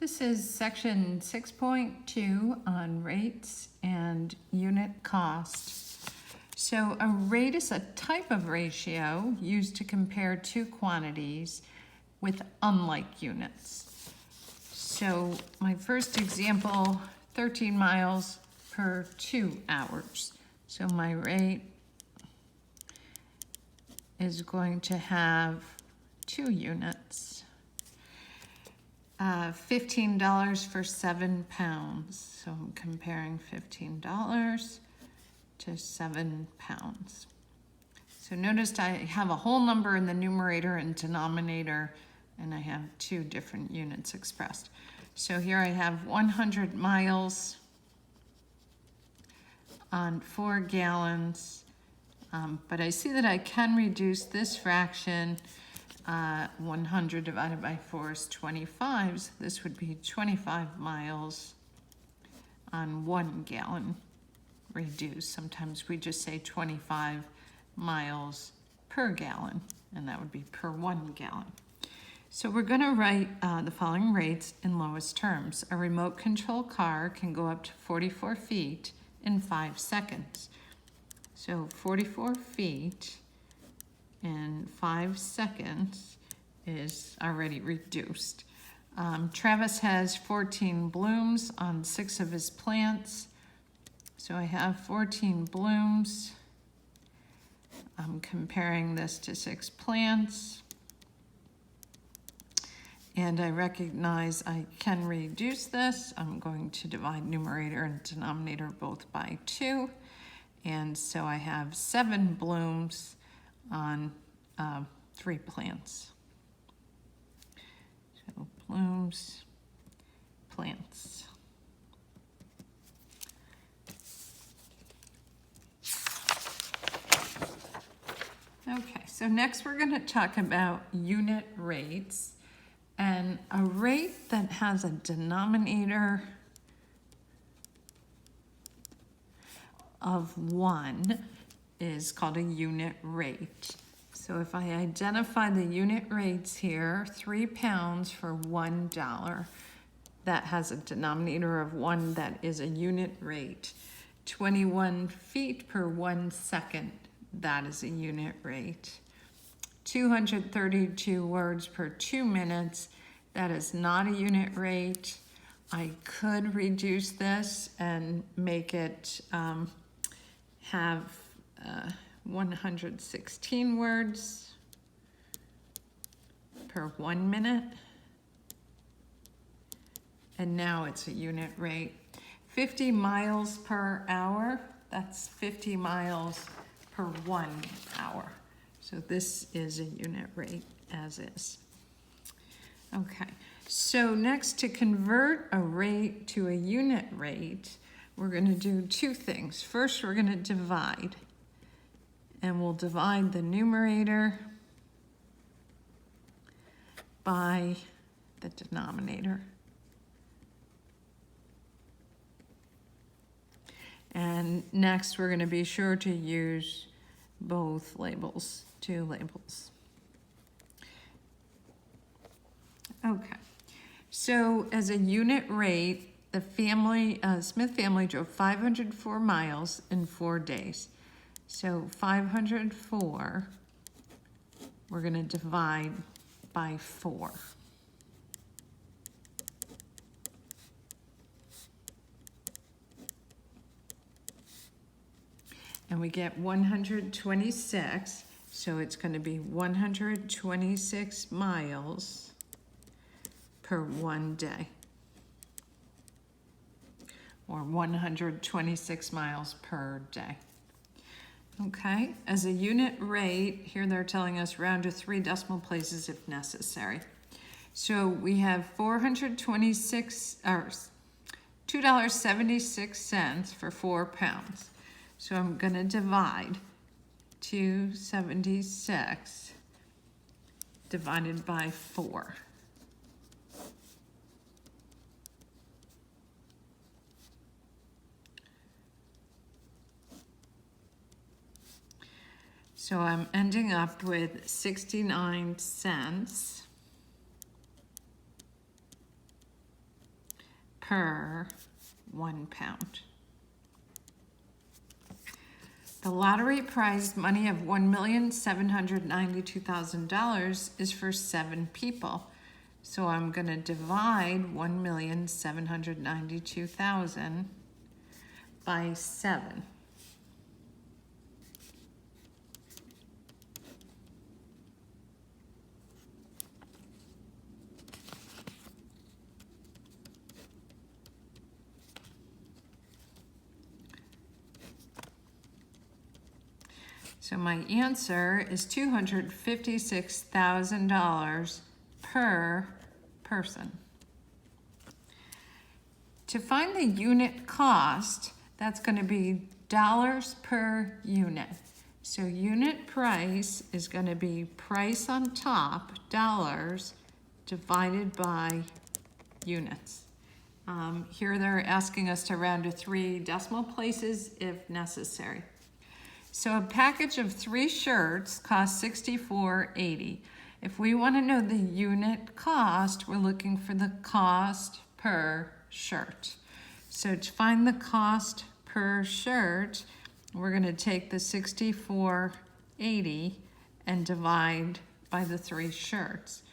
This is section 6.2 on rates and unit cost. So a rate is a type of ratio used to compare two quantities with unlike units. So my first example, 13 miles per 2 hours. So my rate is going to have 2 units. $15 for 7 pounds. So I'm comparing $15 to 7 pounds. So notice I have a whole number in the numerator and denominator, and I have 2 different units expressed. So here I have 100 miles on 4 gallons, but I see that I can reduce this fraction. 100 divided by 4 is 25, so this would be 25 miles on 1 gallon reduced. Sometimes we just say 25 miles per gallon, and that would be per 1 gallon. So we're going to write the following rates in lowest terms. A remote control car can go up to 44 feet in 5 seconds. So 44 feet in 5 seconds is already reduced. Travis has 14 blooms on 6 of his plants. So I have 14 blooms. I'm comparing this to 6 plants. And I recognize I can reduce this. I'm going to divide numerator and denominator both by 2. And so I have 7 blooms on 3 plants. So blooms, plants. Okay, so next we're going to talk about unit rates. And a rate that has a denominator of 1 is called a unit rate. So if I identify the unit rates here, 3 pounds for $1, that has a denominator of 1, that is a unit rate. 21 feet per 1 second, that is a unit rate. 232 words per 2 minutes, that is not a unit rate. I could reduce this and make it have 116 words per 1 minute. And now it's a unit rate. 50 miles per hour, that's 50 miles per 1 hour. So this is a unit rate as is. Okay, so next, to convert a rate to a unit rate, we're going to do 2 things. First, we're going to divide. And we'll divide the numerator by the denominator. And next, we're going to be sure to use both labels, 2 labels. Okay, so as a unit rate, the Smith family drove 504 miles in 4 days. So 504, we're going to divide by 4. And we get 126, so it's going to be 126 miles per 1 day. Or 126 miles per day. Okay, as a unit rate, here they're telling us round to 3 decimal places if necessary. So we have $2.76 for 4 pounds. So I'm going to divide 276 divided by 4. So I'm ending up with 69 cents per 1 pound. The lottery prize money of $1,792,000 is for 7 people. So I'm going to divide 1,792,000 by 7. So my answer is $256,000 per person. To find the unit cost, that's going to be dollars per unit. So unit price is going to be price on top, dollars, divided by units. Here they're asking us to round to 3 decimal places if necessary. So a package of 3 shirts costs $64.80. If we want to know the unit cost, we're looking for the cost per shirt. So to find the cost per shirt, we're going to take the $64.80 and divide by the 3 shirts.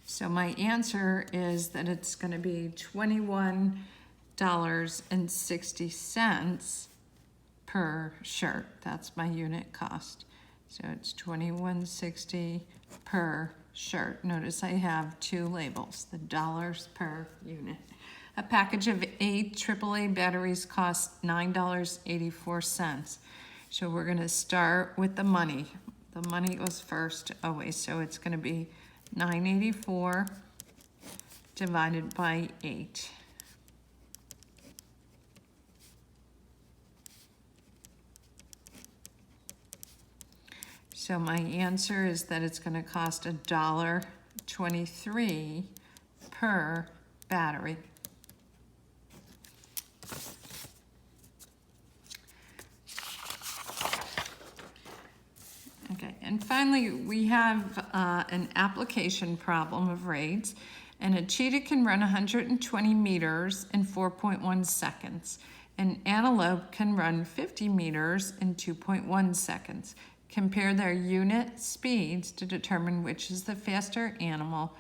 So my answer is that it's going to be $21.60 per shirt. That's my unit cost. So it's $21.60 per shirt. Notice I have 2 labels, the dollars per unit. A package of 8 AAA batteries costs $9.84. So we're going to start with the money. The money goes first always, so it's going to be $9.84 divided by 8. So my answer is that it's going to cost $1.23 per battery. Okay, and finally we have an application problem of rates, and a cheetah can run 120 meters in 4.1 seconds. An antelope can run 50 meters in 2.1 seconds. Compare their unit speeds to determine which is the faster animal,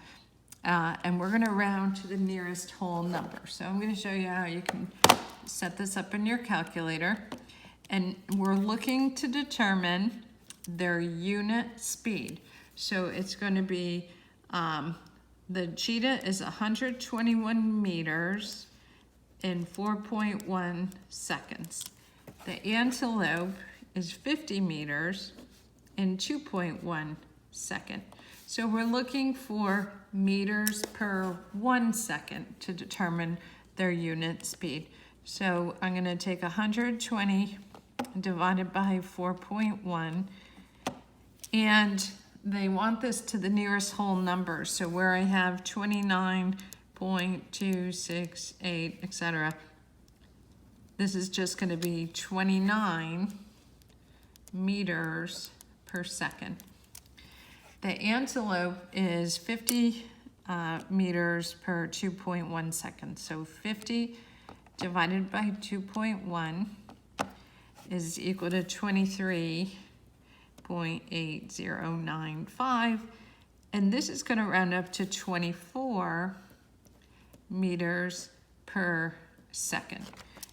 and we're going to round to the nearest whole number. So I'm going to show you how you can set this up in your calculator, and we're looking to determine their unit speed. So it's going to be, the cheetah is 121 meters in 4.1 seconds. The antelope is 50 meters in 2.1 seconds. So we're looking for meters per 1 second to determine their unit speed. So I'm going to take 120 divided by 4.1, and they want this to the nearest whole number. So where I have 29.268, etc., this is just going to be 29 meters per second. The antelope is 50 meters per 2.1 seconds. So 50 divided by 2.1 is equal to 23.8095, and this is going to round up to 24 meters per second.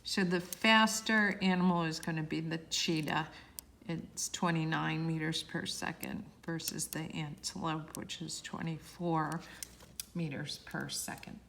So the faster animal is going to be the cheetah. It's 29 meters per second versus the antelope, which is 24 meters per second.